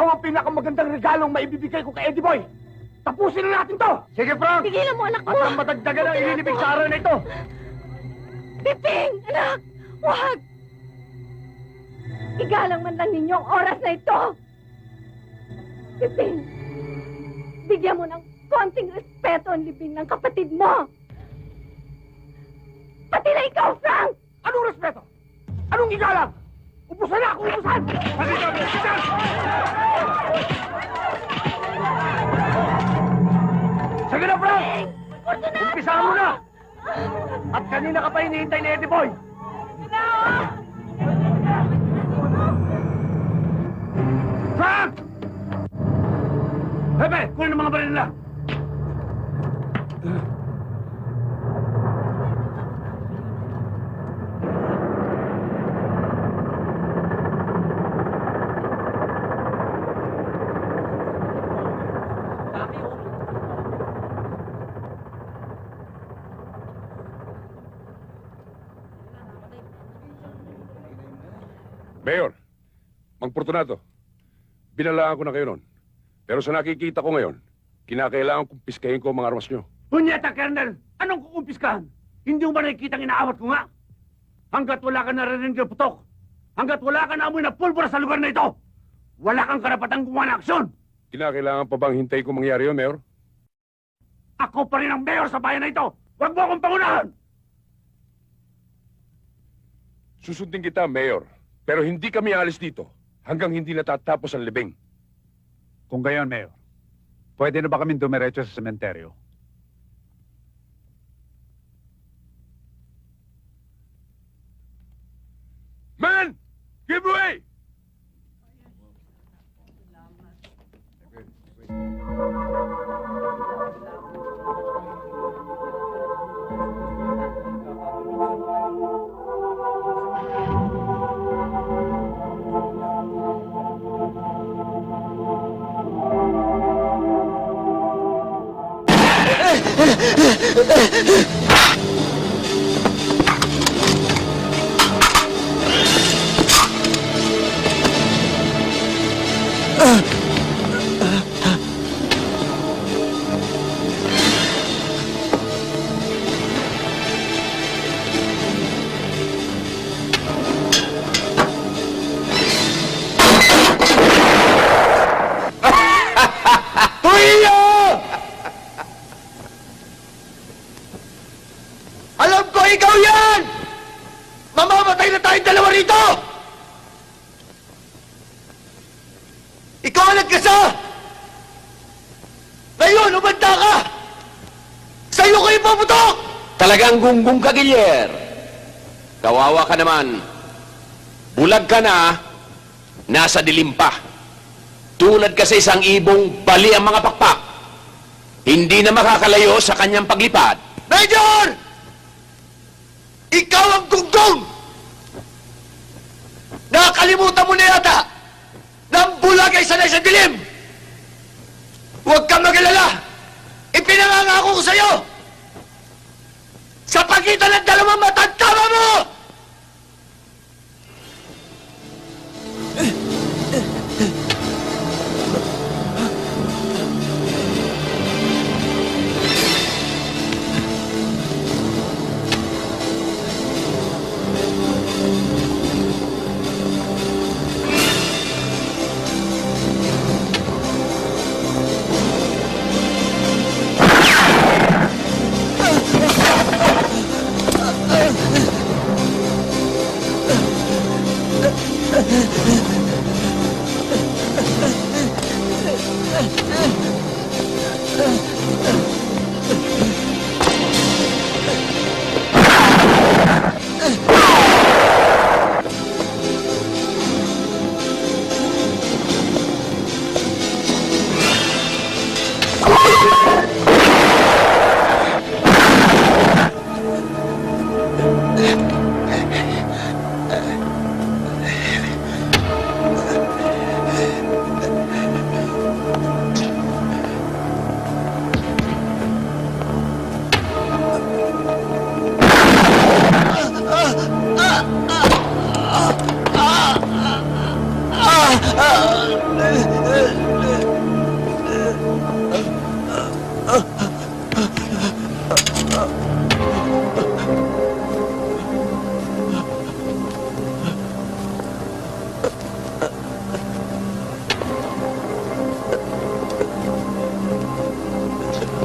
ang pinakamagandang regalong maibibigay ko kay Eddie Boy. Tapusin na natin to! Sige, Frank! Tigilan mo, anak ko! At ang madagdagan ang ililibig sa araw na ito! Piping! Anak! Huwag! Igalang man lang ninyo ang oras na ito! Piping! Bigyan mo ng konting respeto ang libing ng kapatid mo! Pati na ikaw, Frank! Anong respeto? Anong igalang? Ubusan na ako! Ubusan! Halika! Ubusan! Sige na, Frank! Fortunato! Umpisahan mo na! At kanina ka pa hinihintay ni Eddie Boy! Frank! Hepe, kunin ang mga baril nila! Mayor, Mang Fortunato, binalaan ko na kayo noon. Pero sa nakikita ko ngayon, kinakailangan kumpiskahin ko ang mga armas nyo. Punyeta, Colonel! Anong kukumpiskahan? Hindi mo ba nakikitang inaawat ko nga? Hanggat wala ka narinig ng putok, hanggat wala ka naamoy na pulbura sa lugar na ito, wala kang karapatang gumawa ng aksyon! Kinakailangan pa bang hintay ko mangyari yun, Mayor? Ako pa rin ang mayor sa bayan na ito! Huwag mo akong pangunahan! Susundin kita, Mayor. Pero hindi kami alis dito hanggang hindi natatapos ang libing. Kung gayon, Mayor, pwede na ba kami dumiretso sa sementeryo? Man! Give way! Alam ko ikaw yan! Mamamatay na tayong dalawa rito! Ikaw ang nagkasa! Ngayon, umanda ka! Sa'yo ko ipaputok! Talagang gunggong ka, Gilier. Kawawa ka naman. Bulag ka na, nasa dilim pa. Tulad ka sa isang ibong bali ang mga pakpak. Hindi na makakalayo sa kanyang paglipad. Major! Ikaw ang gunggong! Nakakalimutan mo na yata na ang bulag ay sanay sa dilim! Huwag kang mag-alala! Ipinangangako ko sa'yo! Sa pagitan ng dalawang mata, tama mo!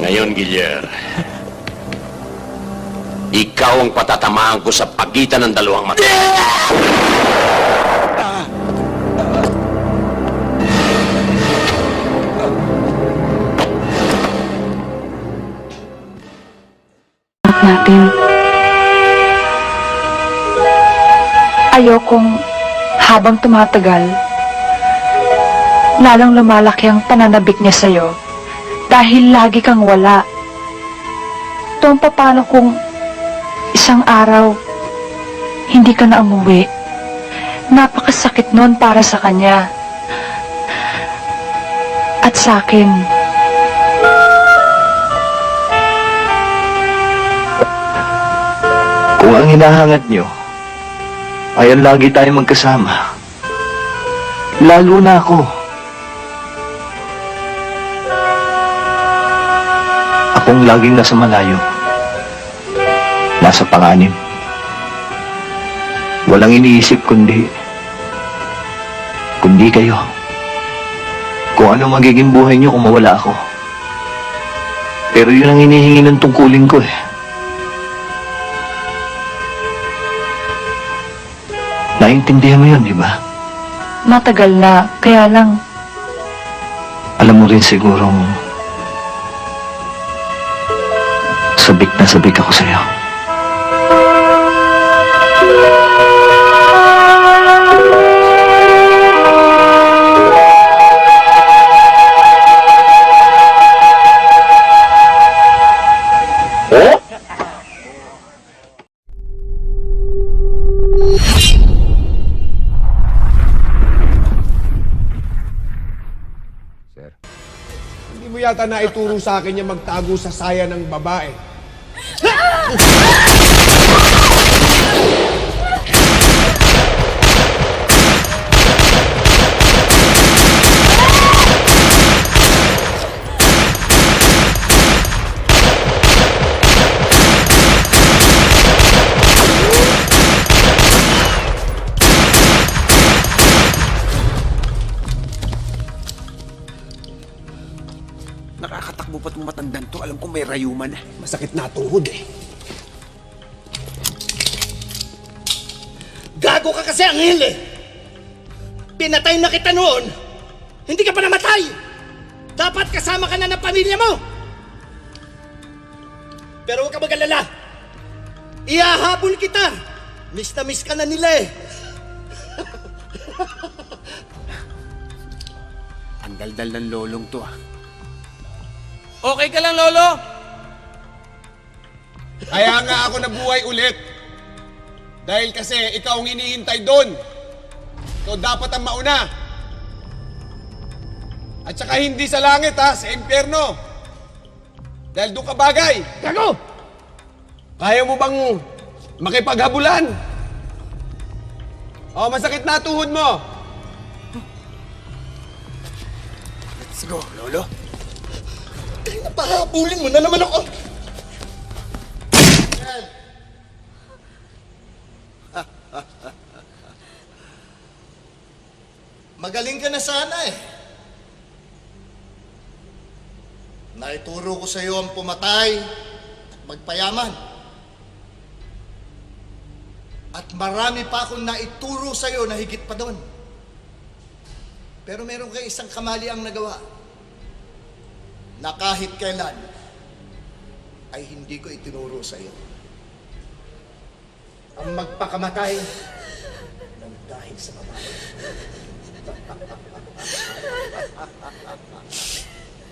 Ngayon, Gilyer, ikaw ang patatamaan ko sa pagitan ng dalawang mata. Natin. Ayokong habang tumatagal, lalong lumalaki ang pananabik niya sa'yo dahil lagi kang wala. Ito ang paano kung isang araw hindi ka na umuwi. Napakasakit nun para sa kanya. At sa akin. Kung ang hinahangad nyo ay ang lagi tayong magkasama, lalo na ako. Akong laging nasa malayo, nasa panganib. Walang iniisip kundi kayo. Kung ano magiging buhay nyo kung mawala ako. Pero yun ang hinihingi ng tungkulin ko eh. Naintindihan mo yun, di ba? Matagal na, kaya lang Alam mo rin sigurong sabik na sabik ako sa'yo. Hindi mo yata naituro sa akin yung magtago sa saya ng babae. Nakakatakbo pa't matandang to. Alam ko may rayuman. Masakit na tuhod eh. Gago ka kasi, Anghel eh! Pinatay na kita noon! Hindi ka pa namatay! Dapat kasama ka na ng pamilya mo! Pero huwag ka mag-alala! Ihahabol kita! Miss na miss ka na nila eh! Ang daldal ng lolong to ah. Okay ka lang, Lolo? Kaya nga ako nabuhay ulit. Dahil kasi ikaw ang hinihintay doon. Ikaw dapat ang mauna. At saka hindi sa langit ha, sa impyerno. Dahil doon ka bagay. Gago! Kaya mo bang makipaghabulan? O, masakit na tuhod mo. Let's go, Lolo. Pahabulin mo na naman ako. Magaling ka na sana eh. Naituro ko sa iyo ang pumatay at magpayaman. At marami pa akong naituro sa iyo na higit pa doon. Pero meron kang isang kamaliang nagawa na kahit kailan ay hindi ko itinuro sa iyo. Ang magpakamatay ng dahil sa babae.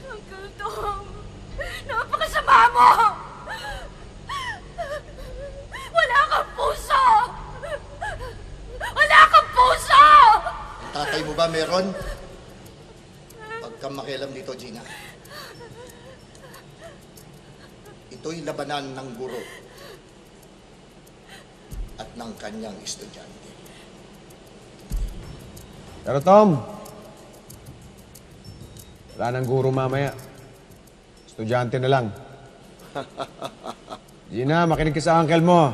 Uncle Tom, napakasama mo! Wala kang puso! Wala kang puso! Tatay mo ba meron? Huwag kang makialam dito, Gina. Ito'y labanan ng guro at ng kanyang estudyante. Pero Tom, wala nang guro mamaya. Estudyante na lang. Gina, makinig ka sa uncle mo.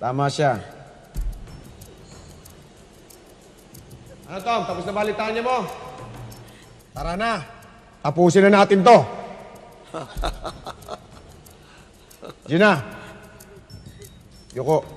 Tama siya. Ano, Tom? Tapos na balitaan niya mo? Tara na. Tapusin na natin to. Gina. Yoko.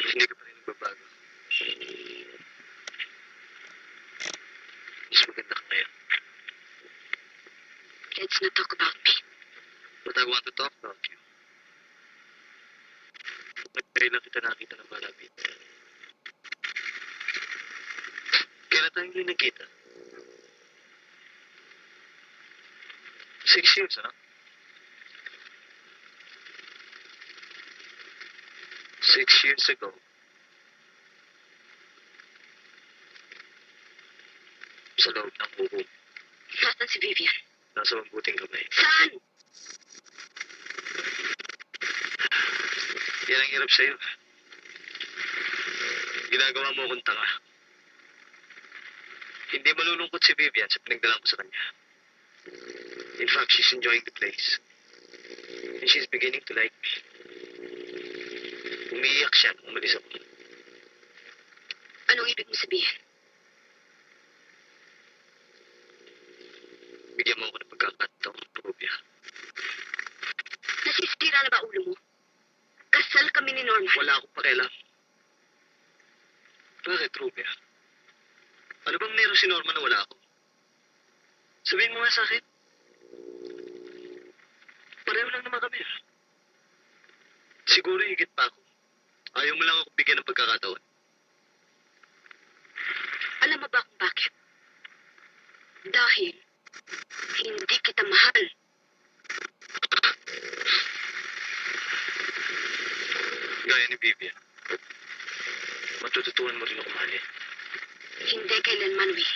Hindi ka pa rin nagbabago. Mas maganda ka ngayon. Let's not talk about me. But I want to talk about you. Kailan kita nakita ng malapit. Kailan tayo hindi nakita? 6 years, ha? 6 years ago. Sa loob ng buko. Nasaan si Vivian? Nasa mabuting kamay. Saan? Yan ang hirap sa'yo. Ginagawa mo akong tanga. Hindi malulungkot si Vivian sa pinagdala ko sa kanya. In fact, she's enjoying the place. And she's beginning to like me. Umiiyak siya nung umalis ako. Anong ibig mo sabihin? Bigyan mo ako ng pagkakataong Rubia. Nasisira na ba ulo mo? Kasal kami ni Norman. Wala akong pakialam. Bakit, Rubia? Ano bang meron si Norman na wala ako? Sabihin mo nga sa akin. Pareho lang naman kami. Siguro higit pa ako. Ayaw mo lang ako bigyan ng pagkakataon. Alam mo ba kung bakit? Dahil hindi kita mahal. Gaya ni Vivian. Matututunan mo rin ako mahalin. Hindi kailanman, Will.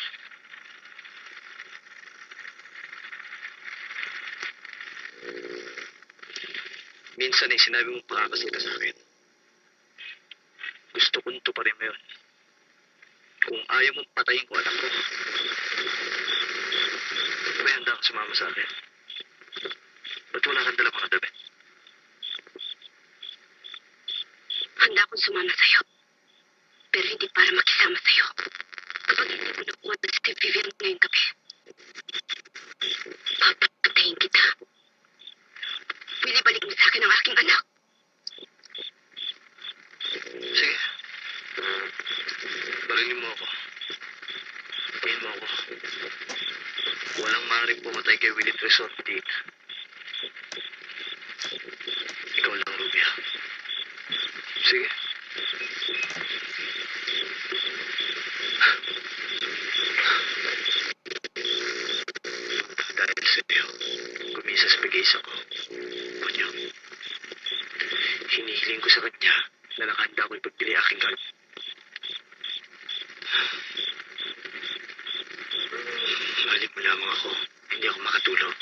Minsan ay sinabi mong pakakasal ka sa akin. Gusto kong tuparin mo yun. Kung ayaw mong patayin ko anak ko, may handa kang sumama sa akin. Ba't wala kang dala mga damit? Handa akong sumama sa'yo. Pero hindi para makisama sa'yo. Kapag hindi mo nakuha na si Vivian ngayong gabi, papatayin kita. Binibalik mo sa akin ang aking anak. Sige. Barilin mo ako. Pahin mo ako. Walang maaaring pumatay kay Willie Tresor, Dean. Ikaw lang, Rubia. Sige. Dahil sa iyo, gumisas pag-isa ko. Punyo. Hinihiling ko sa kanya na nakahanda ko ipagpili aking kalp. Mahalin mo lamang ako. Hindi ako makatulog.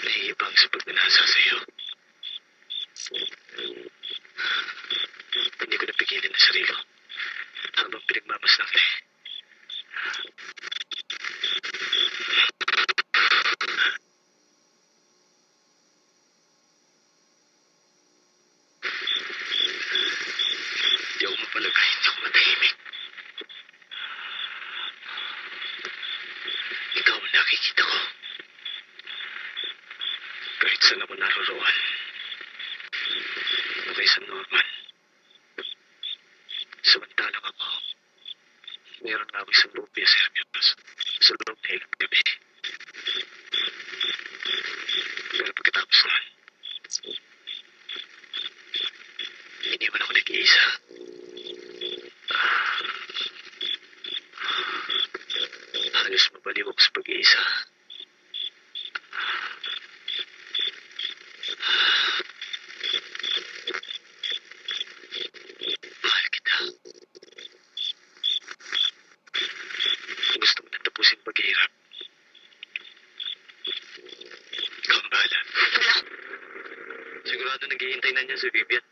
Nahihibang sa pagnanasa sa iyo. Hindi ko napigilan ang sarili ko habang pinagmamasdan kita. Hindi ako mapalagay, hindi ako matahimik. Ikaw ang nakikita ko. Kahit saan ako naroroon. O kay San Norman. Samantalang ako, meron nga ako isang Rubia Serbios sa loob na ilang gabi. nagustuhan. Hindi man ako nag-iisa. Halos mabaliw ako sa pag-iisa. Mahal kita. Gusto mo na tapusin paghihirap. Ikaw ang bahala. Sigurado naghihintay na niya si Vivian.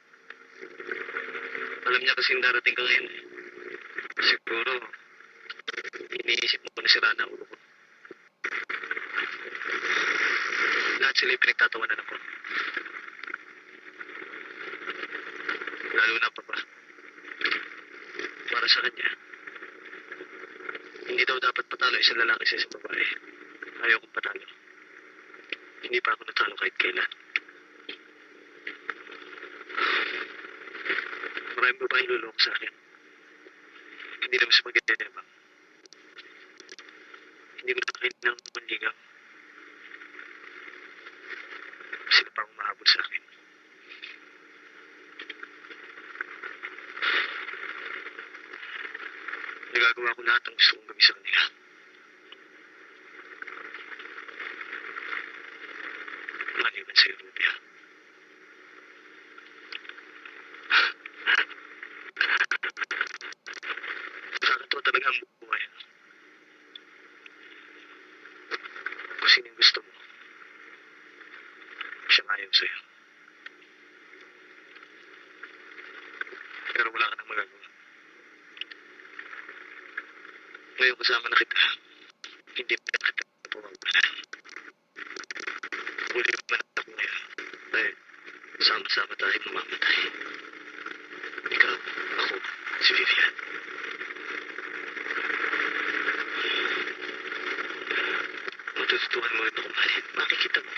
Alam niya kasing darating ka ngayon. Siguro, iniisip mo na sira na ulo ko. Lahat sila yung pinagtatawanan ako. Lalo na papa. Para sa kanya, hindi daw dapat patalo isang lalaki sa isang babae. Ayaw kong patalo. Hindi pa ako natalo kahit kailan. Maraming babae luloko sa akin. Hindi naman sa magdedebang. Hindi ko na kailangan manligaw. Sila pa ang umahabol sa akin. Nagagawa ko lahat ang gusto kong gawin sa kanila. Maliban sa'yo, Rubia. Nakakatawa talaga ang buhay. Kung sino yung gusto mo, siyang ayaw sa'yo. Pero wala ka nang magagawa. Ngayon kasama na kita, hindi pa kita pumawala. Uli man ako ngayon, ay sama-sama tayo mamamatay. Ikaw, ako, si Vivian. Matututuhan mo rin ako, mahalin. Makikita mo.